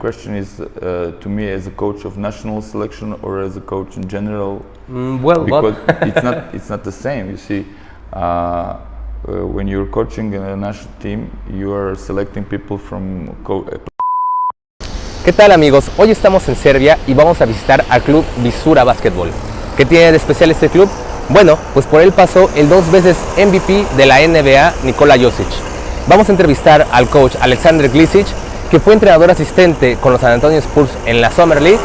question is to me as a coach of national selection or as a coach in general? Well, because it's not the same. You see, when you're coaching in a national team, you are selecting people from. ¿Qué tal, amigos? Hoy estamos en Serbia y vamos a visitar al club Visura Basquetbol. ¿Qué tiene de especial este club? Bueno, pues por él pasó el 2 veces MVP de la NBA, Nikola Jokic. Vamos a entrevistar al coach Alexander Glisic, que fue entrenador asistente con los San Antonio Spurs en la Summer League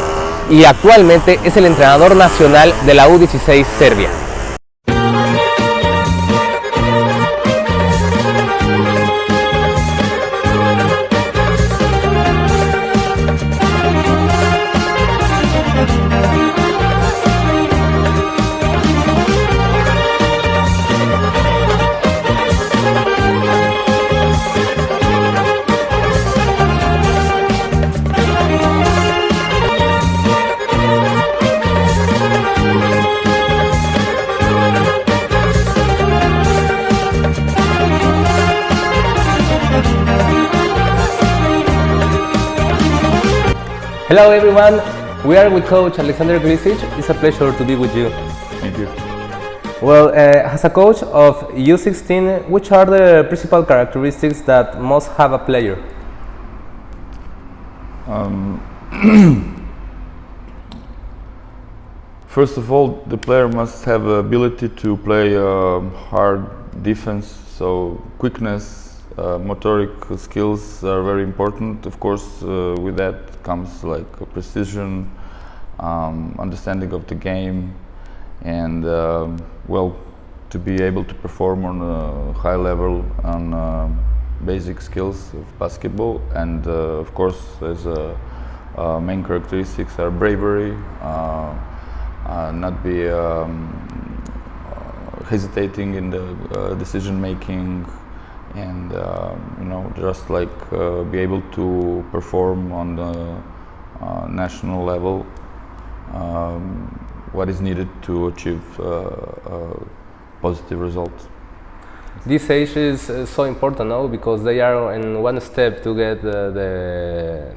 y actualmente es el entrenador nacional de la U16 Serbia. Hello everyone, we are with Coach Alexander Glisic. It's a pleasure to be with you. Thank you. Well, as a coach of U16, which are the principal characteristics that must have a player? First of all, the player must have the ability to play hard defense, so quickness, motoric skills are very important. Of course, with that comes like precision, understanding of the game, and well, to be able to perform on a high level on basic skills of basketball. And of course, as main characteristics are bravery, not be hesitating in the decision making, and just like be able to perform on the national level what is needed to achieve positive results. This age is so important now because they are in one step to get the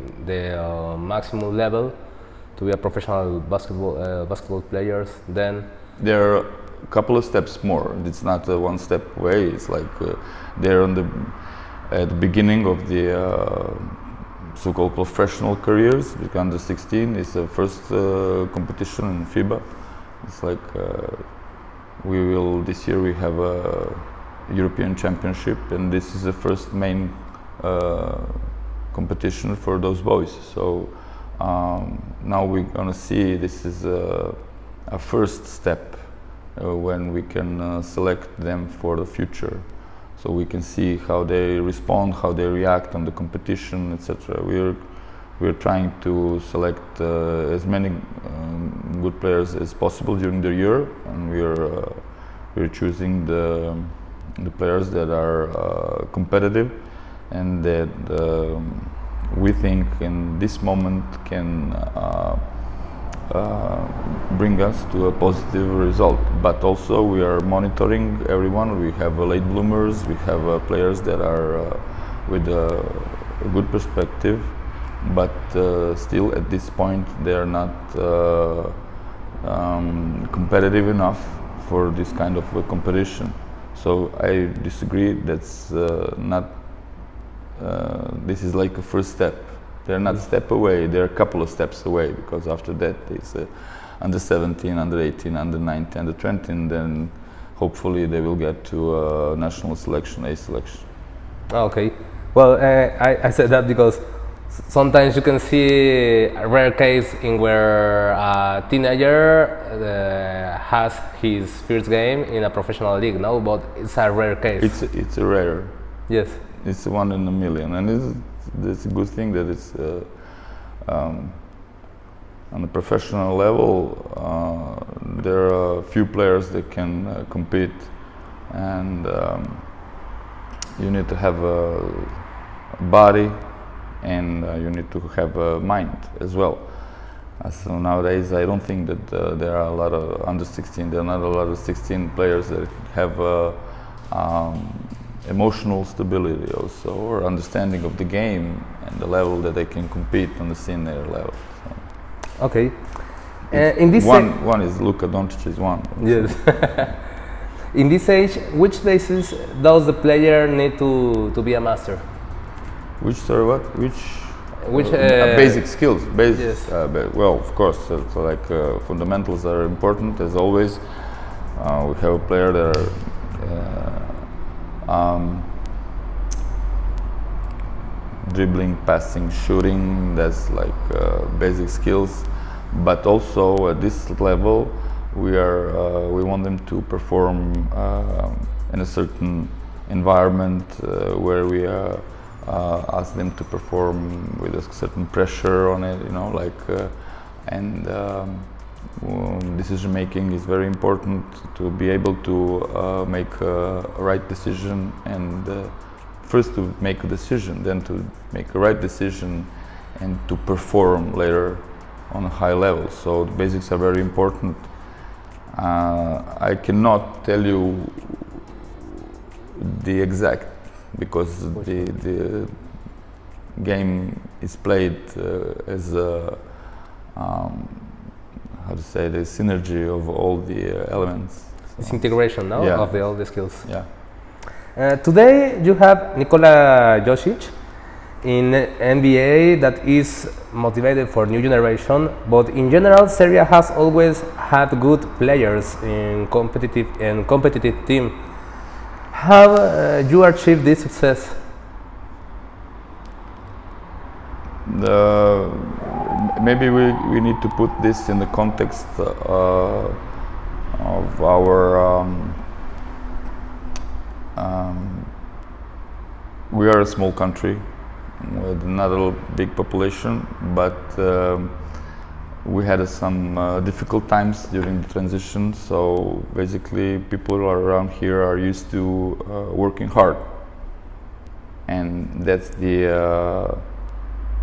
maximum level to be a professional basketball players. Then there are a couple of steps more. It's not a one step away. It's like they're at the beginning of the so-called professional careers. Because under 16 is the first competition in FIBA. It's like this year we have a European Championship, and this is the first main competition for those boys. So now we're gonna see this is a first step when we can select them for the future, so we can see how they respond, how they react on the competition, etc. We're trying to select as many good players as possible during the year, and we're choosing the players that are competitive and that we think in this moment can bring us to a positive result. But also we are monitoring everyone. We have late bloomers, we have players that are with a good perspective, but still at this point they are not competitive enough for this kind of a competition. So I disagree, that's not this is like a first step. They're not a step away, they're a couple of steps away, because after that it's under 17, under 18, under 19, under 20, and then hopefully they will get to national selection, A selection. Okay. Well, I said that because sometimes you can see a rare case in where a teenager has his first game in a professional league, no? But it's a rare case. It's a rare. Yes. It's 1 in a million, and it's a good thing that it's on a professional level. There are a few players that can compete, and you need to have a body, and you need to have a mind as well. So nowadays I don't think that there are a lot of under 16, there are not a lot of 16 players that have emotional stability also, or understanding of the game and the level that they can compete on the senior level. So Okay. In this one is Luka Doncic is one. yes. In this age, which basis does the player need to be a master? Which sorry what? Which Basic skills. Yes. Well, of course. So like fundamentals are important as always. We have a player that are dribbling, passing, shooting. That's like basic skills. But also at this level, we want them to perform in a certain environment where we ask them to perform with a certain pressure on it, and decision making is very important to be able to make a right decision, and first to make a decision, then to make a right decision, and to perform later on a high level. So the basics are very important. I cannot tell you the exact, because the game is played as a how to say, the synergy of all the elements. It's integration now Yeah. of all the skills. Yeah. Today you have Nikola Jokic in NBA that is motivated for new generation, but in general Serbia has always had good players in competitive team. How you achieve this success? Maybe we need to put this in the context of our we are a small country with not a big population, but we had some difficult times during the transition. So basically people around here are used to working hard, and that's the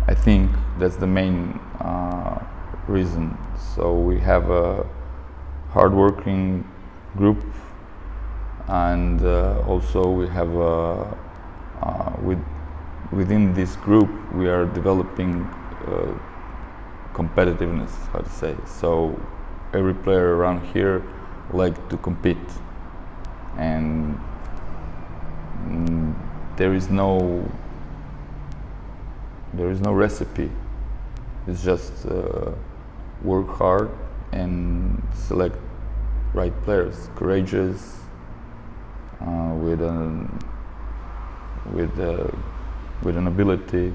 I think that's the main reason. So we have a hard-working group, and also we have within this group we are developing competitiveness, how to say. So every player around here like to compete, and there is no recipe. It's just work hard and select right players, courageous, with an ability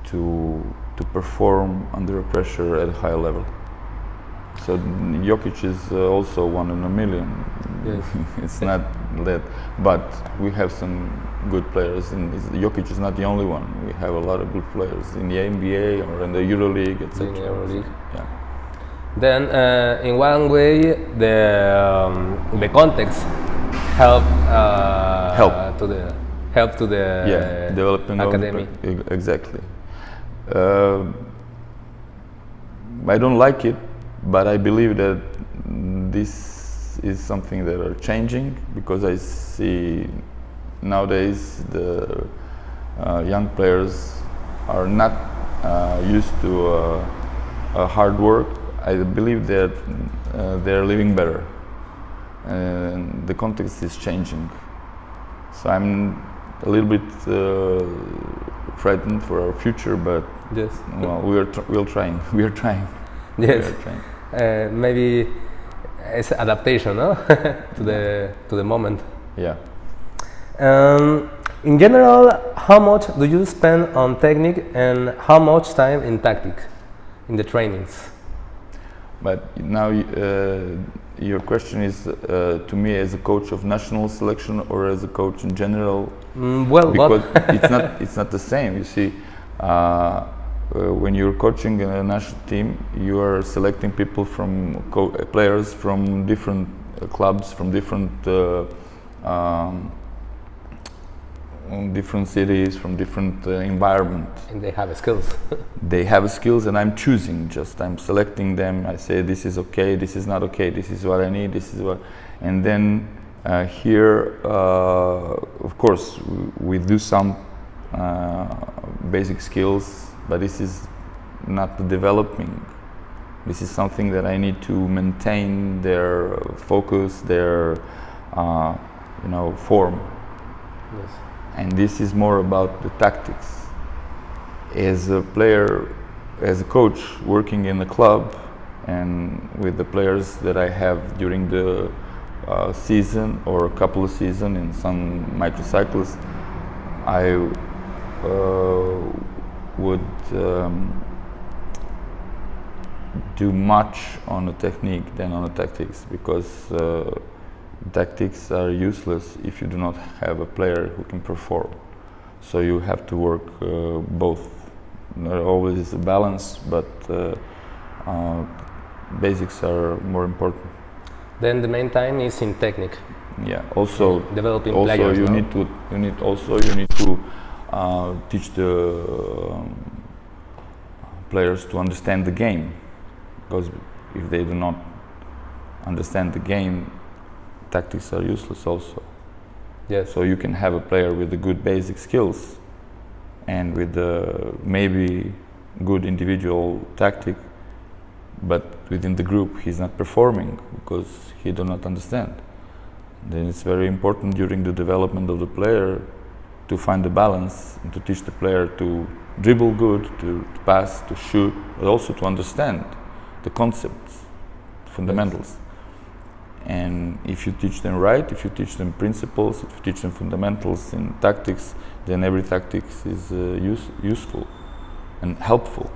to perform under pressure at a high level. So Jokic is also 1 in a million. Yes. It's not that, but we have some good players, and Jokic is not the only one. We have a lot of good players in the NBA or in the EuroLeague, etc. In the EuroLeague. Yeah. Then, in one way, the context help to the developing academy. Exactly. I don't like it, but I believe that this is something that are changing, because I see nowadays the young players are not used to hard work. I believe that they're living better, and the context is changing. So I'm a little bit frightened for our future, but Yes. well, we're trying. We are trying. Yes. We are trying. Maybe it's adaptation, no? to the moment. Yeah. In general, how much do you spend on technique and how much time in tactic in the trainings? But now your question is to me as a coach of national selection or as a coach in general? Well, because but it's not the same. You see, when you're coaching a national team, you are selecting people from players from different clubs, from different cities, from different environment. and they have skills. They have skills, and I'm choosing. I'm selecting them. I say this is okay, this is not okay, this is what I need, this is what, and then Here, of course, we do some basic skills, but this is not the developing. This is something that I need to maintain their focus, their form. Yes. And this is more about the tactics. As a player, as a coach working in the club and with the players that I have during the season or a couple of seasons in some microcycles, I would do much on the technique than on the tactics, because tactics are useless if you do not have a player who can perform. So you have to work both. There always is a balance, but basics are more important. Then the main time is in technique. Yeah. Also, developing also players. you no? need to teach the players to understand the game, because if they do not understand the game, tactics are useless also. Yes. So you can have a player with the good basic skills and with maybe good individual tactic, but within the group he's not performing because he do not understand. Then it's very important during the development of the player to find the balance and to teach the player to dribble good, to pass, to shoot, but also to understand the concepts, fundamentals. Yes. And if you teach them right, if you teach them principles, if you teach them fundamentals in tactics, then every tactics is useful and helpful.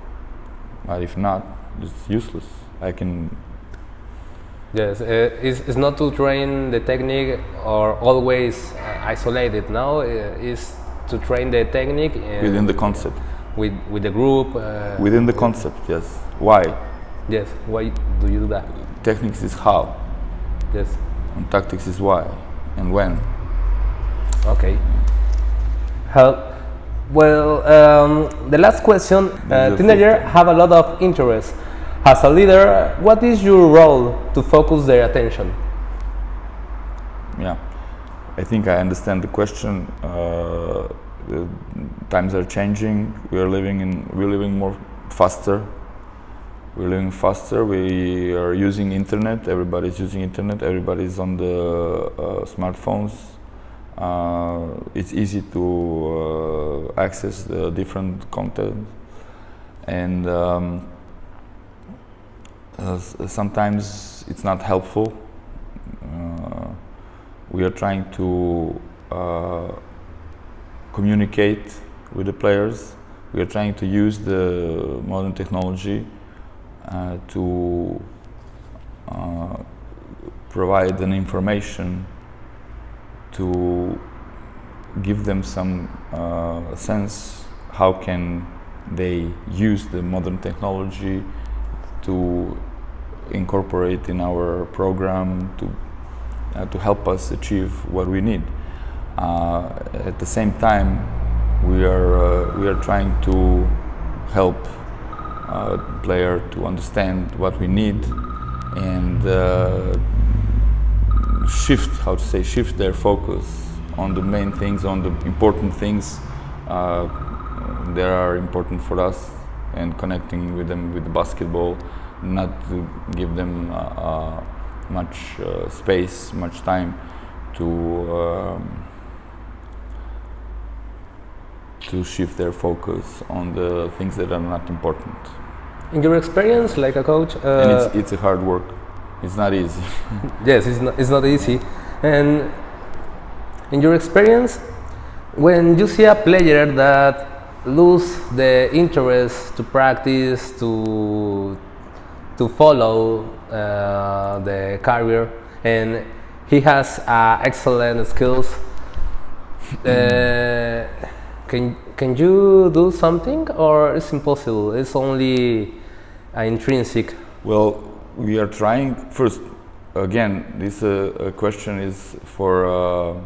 But if not, it's useless. Yes, it's not to train the technique or always isolated. Now is to train the technique within the concept. With the group. Within the concept, yes. Why? Yes. Why do you do that? Techniques is how. Yes. And tactics is why and when. Okay. Well, the last question. Teenagers have a lot of interest. As a leader, what is your role to focus their attention? Yeah, I think I understand the question. The times are changing. We're living more faster. We're living faster. We are using internet. Everybody's using internet. Everybody's on the smartphones. It's easy to access the different content, and sometimes it's not helpful. We are trying to communicate with the players. We are trying to use the modern technology to provide an information to give them some sense how can they use the modern technology to incorporate in our program to help us achieve what we need. At the same time, we are trying to help player to understand what we need and shift their focus on the main things, on the important things that are important for us, and connecting with them with the basketball, not to give them much space, much time to shift their focus on the things that are not important. In your experience, like a coach, and it's a hard work. It's not easy. Yes, it's not easy. And in your experience, when you see a player that lose the interest to practice, to follow the career, and he has excellent skills, can you do something, or it's impossible? It's only intrinsic. Well, we are trying. First, again, this question is for.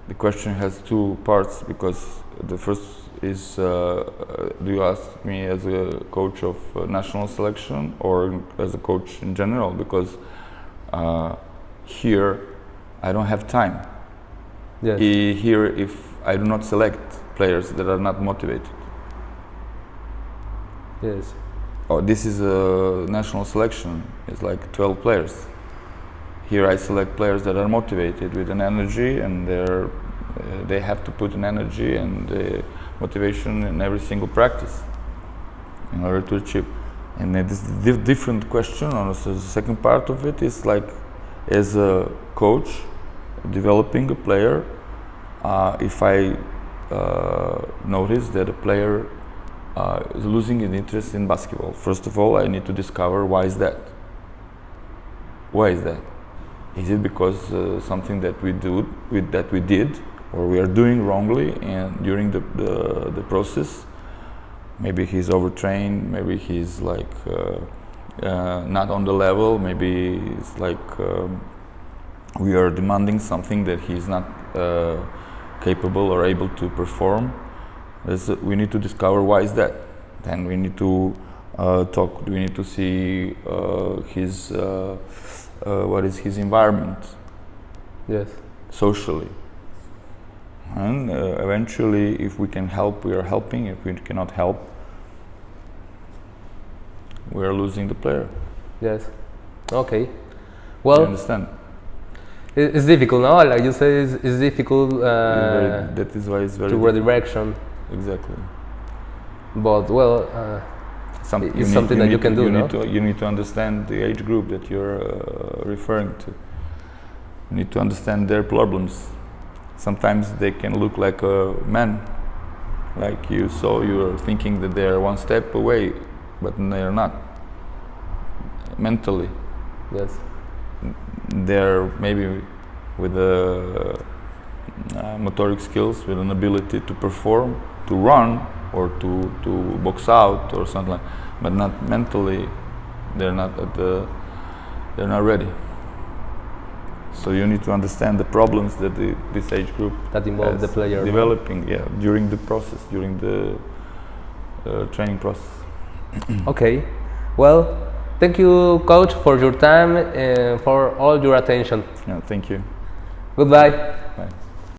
The question has two parts, because the first is, do you ask me as a coach of national selection or as a coach in general? Because here I don't have time. Yes. Here, if I do not select players that are not motivated. Yes. Oh, this is a national selection. It's like 12 players. Here I select players that are motivated with an energy, and they have to put an energy and motivation in every single practice in order to achieve. And this different question. Also, the second part of it is like, as a coach developing a player, if I notice that a player is losing an interest in basketball, first of all, I need to discover why is that. Why is that? Is it because something that we did, or we are doing wrongly, and during the process, maybe he's overtrained, maybe he's like not on the level, maybe it's like we are demanding something that he's not capable or able to perform. We need to discover why is that. Then we need to talk. We need to see his what is his environment. Yes. Socially. And eventually, if we can help, we are helping. If we cannot help, we are losing the player. Yes. Okay. Well, Well, you understand? it's difficult, no? Like you say, it's difficult That is why it's very to redirection. exactly. But well, it's something that you can do, no? You need to understand the age group that you're referring to. You need to understand their problems. Sometimes they can look like a man, like you saw. You are thinking that they are one step away, but they are not. Mentally, Yes. they're maybe with motoric skills, with an ability to perform, to run, or to box out or something like, but not mentally. They're not they're not ready. So you need to understand the problems that this age group That involve has the player, no? developing, during the process, during the training process. Okay. Well, thank you, coach, for your time and for all your attention. Yeah, thank you. Goodbye.